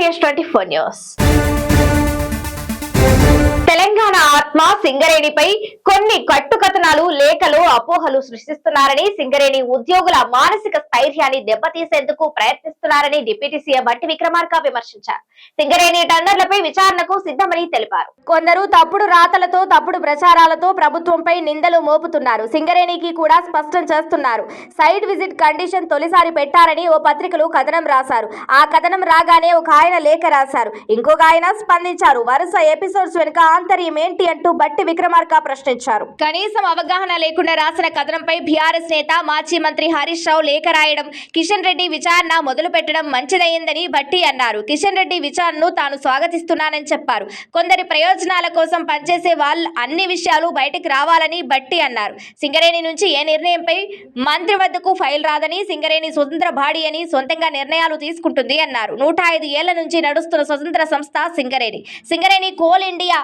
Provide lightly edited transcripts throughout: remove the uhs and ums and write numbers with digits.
TS24 news. Telangana ఆత్మ సింగరేణిపై కొన్ని కట్టుకథనాలు, లేఖలు, అపోహలు సృష్టిస్తున్నారని, సింగరేణి ఉద్యోగుల మానసిక స్థైర్యాన్ని దెబ్బతీసేందుకు ప్రయత్నిస్తున్నారని డిప్యూటీ సీఎం భట్టి విక్రమార్క విమర్శించారు. సింగరేణి టెండర్లపై విచారణకు సిద్ధమని తెలిపారు. కొందరు తప్పుడు రాతలతో, తప్పుడు ప్రచారాలతో ప్రభుత్వంపై నిందలు మోపుతున్నారు. సింగరేణికి కూడా స్పష్టం చేస్తున్నారు. సైట్ విజిట్ కండిషన్ తొలిసారి పెట్టారని ఓ పత్రికలు కథనం రాశారు. ఆ కథనం రాగానే ఒక ఆయన లేఖ రాశారు, ఇంకొక ఆయన స్పందించారు. వరుస ఎపిసోడ్స్ వెనుక ఆంతర్యం ఏంటి అంటూ భట్టి విక్రమార్క ప్రశ్నించారు. కనీసం అవగాహన లేకుండా రాసిన కథనంపై బీఆర్ఎస్ నేత, మాజీ మంత్రి హరీష్ రావు లేఖ రాయడం, కిషన్ రెడ్డి విచారణ మొదలు పెట్టడం మంచిదయ్యిందని భట్టి అన్నారు. కిషన్ రెడ్డి విచారణను తాను స్వాగతిస్తున్నానని చెప్పారు. కొందరి ప్రయోజనాల కోసం పనిచేసే వాళ్ళు అన్ని విషయాలు బయటకు రావాలని భట్టి అన్నారు. సింగరేణి నుంచి ఏ నిర్ణయంపై మంత్రి వద్దకు ఫైల్ రాదని, సింగరేణి స్వతంత్ర బాడీ అని సొంతంగా నిర్ణయాలు తీసుకుంటుంది అన్నారు. 105 ఏళ్ల నుంచి నడుస్తున్న స్వతంత్ర సంస్థ సింగరేణి. సింగరేణి కోల్ ఇండియా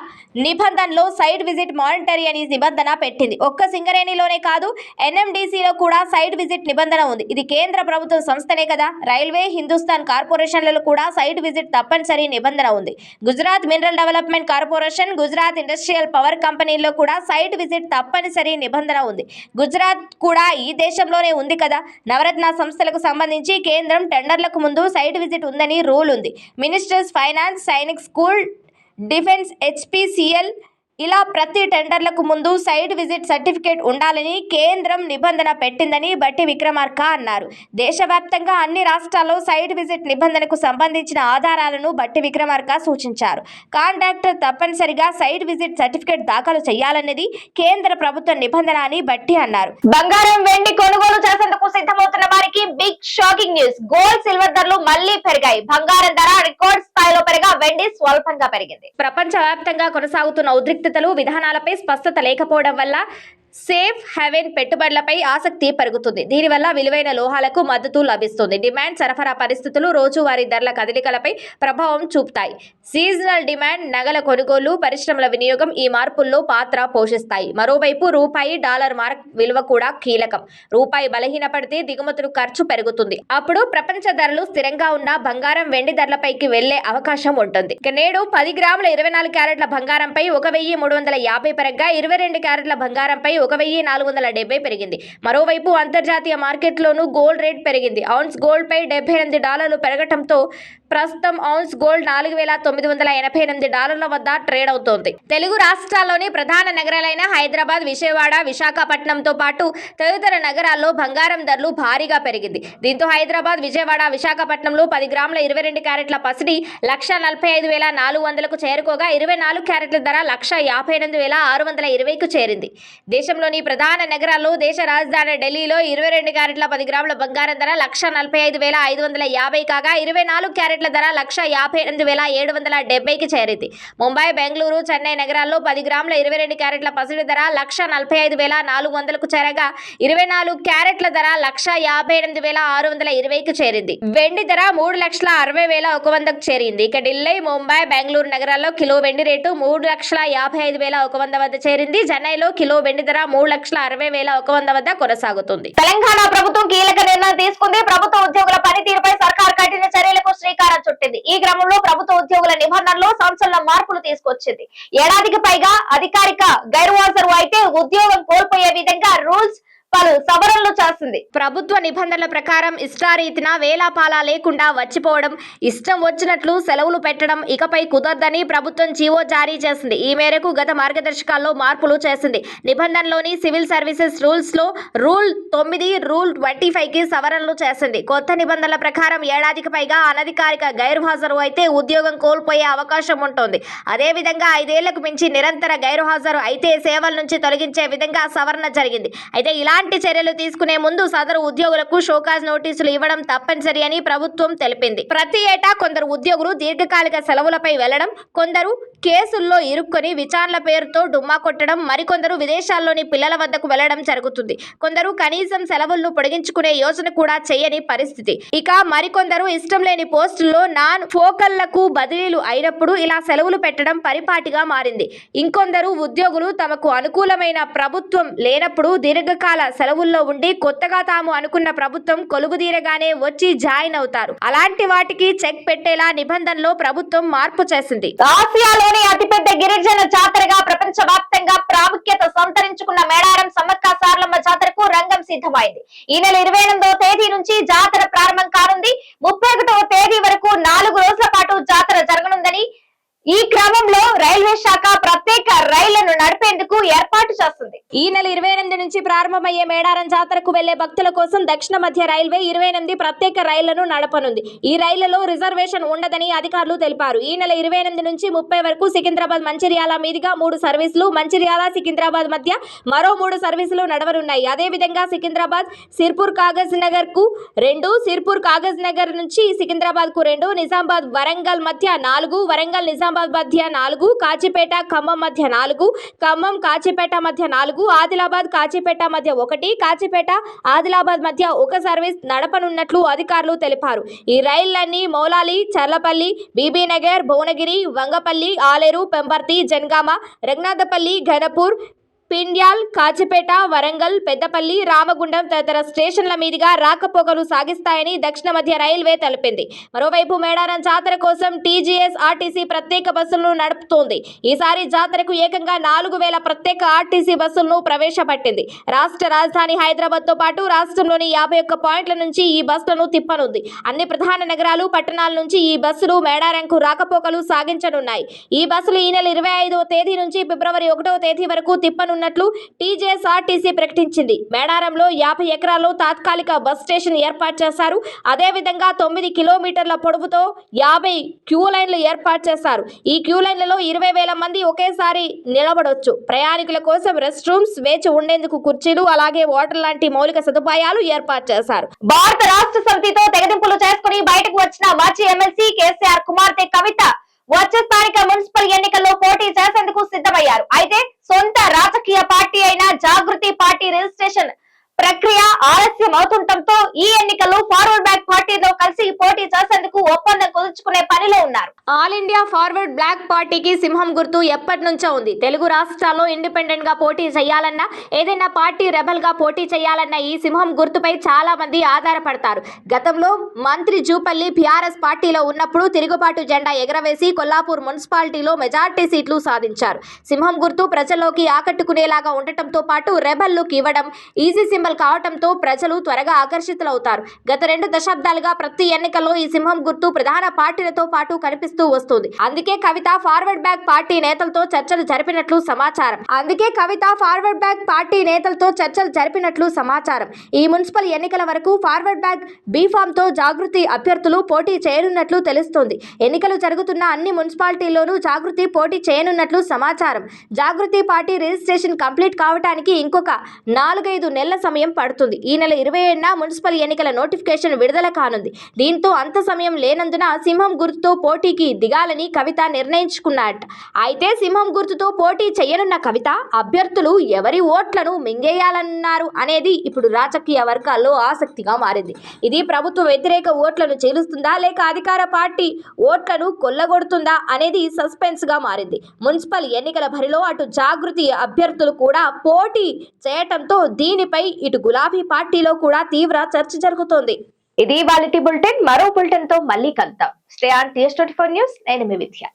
నిబంధనలో సైట్ విజిట్ మానిటరీ అని నిబంధన పెట్టింది. ఒక్క సింగరేణిలోనే కాదు, NMDCలో కూడా సైట్ విజిట్ నిబంధన ఉంది. ఇది కేంద్ర ప్రభుత్వ సంస్థనే కదా. రైల్వే, హిందుస్థాన్ కార్పొరేషన్లలో కూడా సైట్ విజిట్ తప్పనిసరి నిబంధన ఉంది. Gujarat mineral development corporation, Gujarat industrial power కంపెనీల్లో కూడా సైట్ విజిట్ తప్పనిసరి నిబంధన ఉంది. గుజరాత్ కూడా ఈ దేశంలోనే ఉంది కదా. నవరత్న సంస్థలకు సంబంధించి కేంద్రం టెండర్లకు ముందు సైట్ విజిట్ ఉందని రూల్ ఉంది. Ministers, finance, Sainik school, defence, HPCL ఇలా ప్రతి టెండర్లకు ముందు సైట్ విజిట్ సర్టిఫికేట్ ఉండాలని కేంద్రం నిబంధన పెట్టిందని భట్టి విక్రమార్క అన్నారు. దేశవ్యాప్తంగా అన్ని రాష్ట్రాల్లో సైట్ విజిట్ నిబంధనకు సంబంధించిన ఆధారాలను భట్టి విక్రమార్క సూచించారు. కాంట్రాక్టర్ తప్పనిసరిగా సైట్ విజిట్ సర్టిఫికేట్ దాఖలు చేయాలన్నది కేంద్ర ప్రభుత్వ నిబంధన అని భట్టి అన్నారు. బంగారం, వెండి కొనుగోలు చేసేందుకు సిద్ధమవుతున్న వారికి big shocking news. Gold, silver ధరలు మళ్లీ పెరిగాయి. బంగారం ధర రికార్డ్ స్థాయిలో పెరగా, వెండి స్వల్పంగా పెరిగింది. ప్రపంచవ్యాప్తంగా కొనసాగుతున్న ఉద్రిక్తతలు, విధానాలపై స్పష్టత లేకపోవడం వల్ల సేఫ్ హెవెన్ పెట్టుబడులపై ఆసక్తి పెరుగుతుంది. దీనివల్ల విలువైన లోహాలకు మద్దతు లభిస్తుంది. డిమాండ్, సరఫరా పరిస్థితులు రోజువారీ ధరల కదలికలపై ప్రభావం చూపుతాయి. సీజనల్ డిమాండ్, నగల కొనుగోలు, పరిశ్రమల వినియోగం ఈ మార్పుల్లో పాత్ర పోషిస్తాయి. మరోవైపు రూపాయి, డాలర్ మార్క్ విలువ కూడా కీలకం. రూపాయి బలహీనపడితే దిగుమతులు ఖర్చు పెరుగుతుంది. అప్పుడు ప్రపంచ ధరలు స్థిరంగా ఉన్న బంగారం, వెండి ధరలపైకి వెళ్లే అవకాశం ఉంటుంది. నేడు 10 గ్రాముల 24 క్యారెట్ల బంగారంపై 1350 పెరగ్గా, 22 క్యారెట్ల బంగారంపై 1470 పెరిగింది. మరోవైపు అంతర్జాతీయ మార్కెట్లోనూ గోల్డ్ రేట్ పెరిగింది. ఔన్స్ గోల్డ్ పై $78 పెరగటంతో ప్రస్తుతం ఔన్స్ గోల్డ్ $4988 వద్ద ట్రేడ్ అవుతోంది. తెలుగు రాష్ట్రాల్లోని ప్రధాన నగరాలైన హైదరాబాద్, విజయవాడ, విశాఖపట్నంతో పాటు తదితర నగరాల్లో బంగారం ధరలు భారీగా పెరిగింది. దీంతో హైదరాబాద్, విజయవాడ, విశాఖపట్నంలో 10 గ్రాముల 22 క్యారెట్ల పసిడి 1,45,400కు చేరుకోగా, 24 క్యారెట్ల ధర 1,58,620కు చేరింది. దేశంలోని ప్రధాన నగరాల్లో దేశ రాజధాని ఢిల్లీలో 22 క్యారెట్ల 10 గ్రాముల బంగారం ధర 1,45,550 కాగా, 24 క్యారెట్ల ధర 1,58,770కి చేరింది. ముంబై, బెంగళూరు, చెన్నై నగరాల్లో 10 గ్రాముల 22 క్యారెట్ల పసిడి ధర 1,45,400కు చేరగా, 24 క్యారెట్ల ధర 1,58,620కి చేరింది. వెండి ధర 3,60,100కు చేరింది. ఇక ఢిల్లీ, ముంబై, బెంగళూరు నగరాల్లో కిలో వెండి రేటు 3,55,100 వద్ద చేరింది. చెన్నైలో కిలో వెండి ధర 3,60,100 వద్ద కొనసాగుతుంది. తెలంగాణ ప్రభుత్వం కీలక నిర్ణయం తీసుకుంది. ప్రభుత్వ ఉద్యోగుల పనితీరుపై సర్కార్ కఠిన చర్యలకు శ్రీకారం చుట్టింది. ఈ క్రమంలో ప్రభుత్వ ఉద్యోగుల నిబంధనలో సంచలన మార్పులు తీసుకొచ్చింది. ఏడాదికి పైగా అధికారిక గైర్హాజరు అయితే ఉద్యోగం కోల్పోయే విధంగా రూల్స్ పలు సవరణలు చేసింది. ప్రభుత్వ నిబంధనల ప్రకారం ఇష్టారీతిన వేలాపాలా లేకుండా వచ్చిపోవడం, ఇష్టం వచ్చినట్లు సెలవులు పెట్టడం ఇకపై కుదరదని ప్రభుత్వం జీవో జారీ చేసింది. ఈ మేరకు గత మార్గదర్శకాల్లో మార్పులు చేసింది. నిబంధనలోని సివిల్ సర్వీసెస్ రూల్స్ లో రూల్ 9, రూల్ 25కి సవరణలు చేసింది. కొత్త నిబంధనల ప్రకారం ఏడాదికి పైగా అనధికారిక గైర్హాజరు అయితే ఉద్యోగం కోల్పోయే అవకాశం ఉంటుంది. అదేవిధంగా 5 ఏళ్లకు మించి నిరంతర గైర్హాజరు అయితే సేవల నుంచి తొలగించే విధంగా సవరణ జరిగింది. అయితే ఇలాంటి చర్యలు తీసుకునే ముందు సదరు ఉద్యోగులకు షోకాజ్ నోటీసులు ఇవ్వడం తప్పనిసరి అని ప్రభుత్వం తెలిపింది. ప్రతి ఏటా కొందరు ఉద్యోగులు దీర్ఘకాలిక సెలవులపై వెళ్లడం, కొందరు కేసుల్లో ఇరుక్కొని విచారణల పేరుతో డుమ్మా కొట్టడం, మరికొందరు విదేశాల్లోని పిల్లల వద్దకు వెళ్లడం జరుగుతుంది. కొందరు కనీసం సెలవులను పొడిగించుకునే యోచన కూడా చేయని పరిస్థితి. ఇక మరికొందరు ఇష్టం లేని పోస్టుల్లో నాన్ ఫోకల్లకు బదిలీలు అయినప్పుడు ఇలా సెలవులు పెట్టడం పరిపాటిగా మారింది. ఇంకొందరు ఉద్యోగులు తమకు అనుకూలమైన ప్రభుత్వం లేనప్పుడు దీర్ఘకాల సెలవుల్లో ఉండి కొత్తగా తాము అనుకున్న ప్రభుత్వం కొలువుదీరగానే వచ్చి జాయిన్ అవుతారు. అలాంటి వాటికి చెక్ పెట్టేలా నిబంధనలో ప్రభుత్వం మార్పు చేసింది. ఆసియాలోని అతిపెద్ద గిరిజన జాతరగా ప్రపంచ వ్యాప్తంగా ప్రాముఖ్యత సంతరించుకున్న మేడారం సమ్మక్క సారలమ్మ జాతరకు రంగం సిద్ధమైంది. ఈ నెల 28వ తేదీ నుంచి జాతర ప్రారంభం కానుంది. 31వ తేదీ వరకు 4 రోజుల పాటు జాతర జరగనుందని, ఈ క్రమంలో రైల్వే శాఖ ప్రత్యేక రైళ్లను నడిపేందుకు ఏర్పాటు చేస్తుంది. ఈ నెల 28 నుంచి ప్రారంభమయ్యే మేడారం జాతరకు వెళ్లే భక్తుల కోసం దక్షిణ మధ్య రైల్వే 28 ప్రత్యేక రైళ్లను నడపనుంది. ఈ రైళ్లలో రిజర్వేషన్ ఉండదని అధికారులు తెలిపారు. ఈ నెల 28 నుంచి 30 వరకు సికింద్రాబాద్ మంచిర్యాల మీదుగా 3 సర్వీసులు, మంచిర్యాల సికింద్రాబాద్ మధ్య మరో 3 సర్వీసులు నడవనున్నాయి. అదేవిధంగా సికింద్రాబాద్ సిర్పూర్ కాగజ్ నగర్ కు 2, సిర్పూర్ కాగజ్ నగర్ నుంచి సికింద్రాబాద్ కు 2, నిజామాబాద్ వరంగల్ మధ్య 4, వరంగల్ నిజామాబాద్ మధ్య 4, కాచిపేట ఖమ్మం మధ్య 4, ఖమ్మం కాచిపేట మధ్య 4, ఆదిలాబాద్ కాచిపేట మధ్య 1, కాచిపేట ఆదిలాబాద్ మధ్య 1 సర్వీస్ నడపనున్నట్లు అధికారులు తెలిపారు. ఈ రైళ్లన్నీ మౌలాలి, చర్లపల్లి, బీబీనగర్, భువనగిరి, వంగపల్లి, ఆలేరు, పెంపర్తి, జనగామ, రఘునాథపల్లి, ఘనపూర్, పిండ్యాల్, కాచిపేట, వరంగల్, పెద్దపల్లి, రామగుండం తదితర స్టేషన్ల మీదుగా రాకపోకలు సాగిస్తాయని దక్షిణ మధ్య రైల్వే తెలిపింది. మరోవైపు మేడారం జాతర కోసం టీజీఎస్ ఆర్టీసీ ప్రత్యేక బస్సులను నడుపుతోంది. ఈసారి జాతరకు ఏకంగా 4000 ప్రత్యేక ఆర్టీసీ బస్సులను ప్రవేశపెట్టింది. రాష్ట్ర రాజధాని హైదరాబాద్ తో పాటు రాష్ట్రంలోని 51 పాయింట్ల నుంచి ఈ బస్సులను తిప్పనుంది. అన్ని ప్రధాన నగరాలు, పట్టణాల నుంచి ఈ బస్సులు మేడారంకు రాకపోకలు సాగించనున్నాయి. ఈ బస్సులు ఈ నెల 25వ తేదీ నుంచి ఫిబ్రవరి 1వ తేదీ వరకు తిప్పనున్నట్లు టీజీఎస్ఆర్టీసీ ప్రకటించింది. మేడారంలో 50 ఎకరాల్లో తాత్కాలిక బస్ స్టేషన్ ఏర్పాటు చేశారు. అదేవిధంగా 9 కిలోమీటర్ల పొడవుతో 50 క్యూ లైన్లు ఏర్పాటు చేశారు. ఈ క్యూ లైన్లలో 20,000 మంది ఒకేసారి నిలబడొచ్చు. ప్రయాణికుల కోసం రెస్ట్ రూమ్స్, వేచి ఉండేందుకు కుర్చీలు, అలాగే వాటర్ లాంటి మౌలిక సదుపాయాలు ఏర్పాటు చేశారు. భారత రాష్ట్ర సమితితో తెగదింపులు చేసుకుని బయటకు వచ్చిన మాజీ ఎమ్మెల్సీ కేసీఆర్ కుమార్తె కవిత వచ్చే స్థానిక మున్సిపల్ ఎన్నికల్లో పోటీ చేసేందుకు సిద్ధమయ్యారు. అయితే సొంత రాజకీయ పార్టీ అయిన జాగృతి పార్టీ రిజిస్ట్రేషన్ ప్రక్రియ ఆలస్యం అవుతుండటంతో ఈ ఎన్నికల్లో ఫార్వర్డ్ బ్లాక్ పార్టీలో కలిసి పోటీ చేసేందుకు ఒప్పందం కుదుర్చుకునే పనిలో ఉన్నారు. ఆల్ ఇండియా ఫార్వర్డ్ బ్లాక్ పార్టీకి సింహం గుర్తు ఎప్పటి నుంచో ఉంది. తెలుగు రాష్ట్రాల్లో ఇండిపెండెంట్ గా పోటీ చేయాలన్నా, ఏదైనా పార్టీ రెబల్ గా పోటీ చేయాలన్నా ఈ సింహం గుర్తుపై చాలా మంది ఆధారపడతారు. గతంలో మంత్రి జూపల్లి బీఆర్ఎస్ పార్టీలో ఉన్నప్పుడు తిరుగుబాటు జెండా ఎగరవేసి కొల్లాపూర్ మున్సిపాలిటీలో మెజార్టీ సీట్లు సాధించారు. సింహం గుర్తు ప్రజల్లోకి ఆకట్టుకునేలాగా ఉండటంతో పాటు రెబల్ లుక్ ఇవ్వడం, ఈజీ సింబల్ కావడంతో ప్రజలు త్వరగా ఆకర్షితులవుతారు. గత 2 దశాబ్దాలుగా ప్రతి ఎన్నికల్లో ఈ సింహం గుర్తు ప్రధాన పార్టీలతో పాటు కనిపిస్తూ వస్తుంది. అందుకే కవిత ఫార్వర్డ్ బ్యాక్ పార్టీ నేతలతో చర్చలు జరిపినట్లు సమాచారం. ఈ మున్సిపల్ ఎన్నికల వరకు ఫార్వర్డ్ బ్యాక్ బీఫామ్ తో జాగృతి అభ్యర్థులు పోటీ చేయనున్నట్లు తెలుస్తోంది. ఎన్నికలు జరుగుతున్న అన్ని మున్సిపాలిటీల్లోనూ జాగృతి పోటీ చేయనున్నట్లు సమాచారం. జాగృతి పార్టీ రిజిస్ట్రేషన్ కంప్లీట్ కావడానికి ఇంకొక 4-5 నెలల సమయం పడుతుంది. ఈ నెల 27న మున్సిపల్ ఎన్నికల నోటిఫికేషన్ విడుదల కానుంది. దీంతో అంత సమయం లేనందున సింహం గుర్తుతో పోటీకి దిగాలని కవిత నిర్ణయించుకున్నట్ట. అయితే సింహం గుర్తుతో పోటీ చేయనున్న కవిత అభ్యర్థులు ఎవరి ఓట్లను మింగేయాలన్నారు అనేది ఇప్పుడు రాజకీయ వర్గాల్లో ఆసక్తిగా మారింది. ఇది ప్రభుత్వ వ్యతిరేక ఓట్లను చీలుస్తుందా, లేక అధికార పార్టీ ఓట్లను కొల్లగొడుతుందా అనేది సస్పెన్స్ గా మారింది. మున్సిపల్ ఎన్నికల బరిలో అటు జాగృతి అభ్యర్థులు కూడా పోటీ చేయటంతో దీనిపై ఇటు గులాబీ పార్టీలో కూడా తీవ్ర చర్చ జరుగుతోంది. ఇది వాలిటీ బులెటిన్. మరో బులెటిన్ తో మళ్ళీ కలుద్దాం. Stay on TS24 news. నేను మీ విద్య.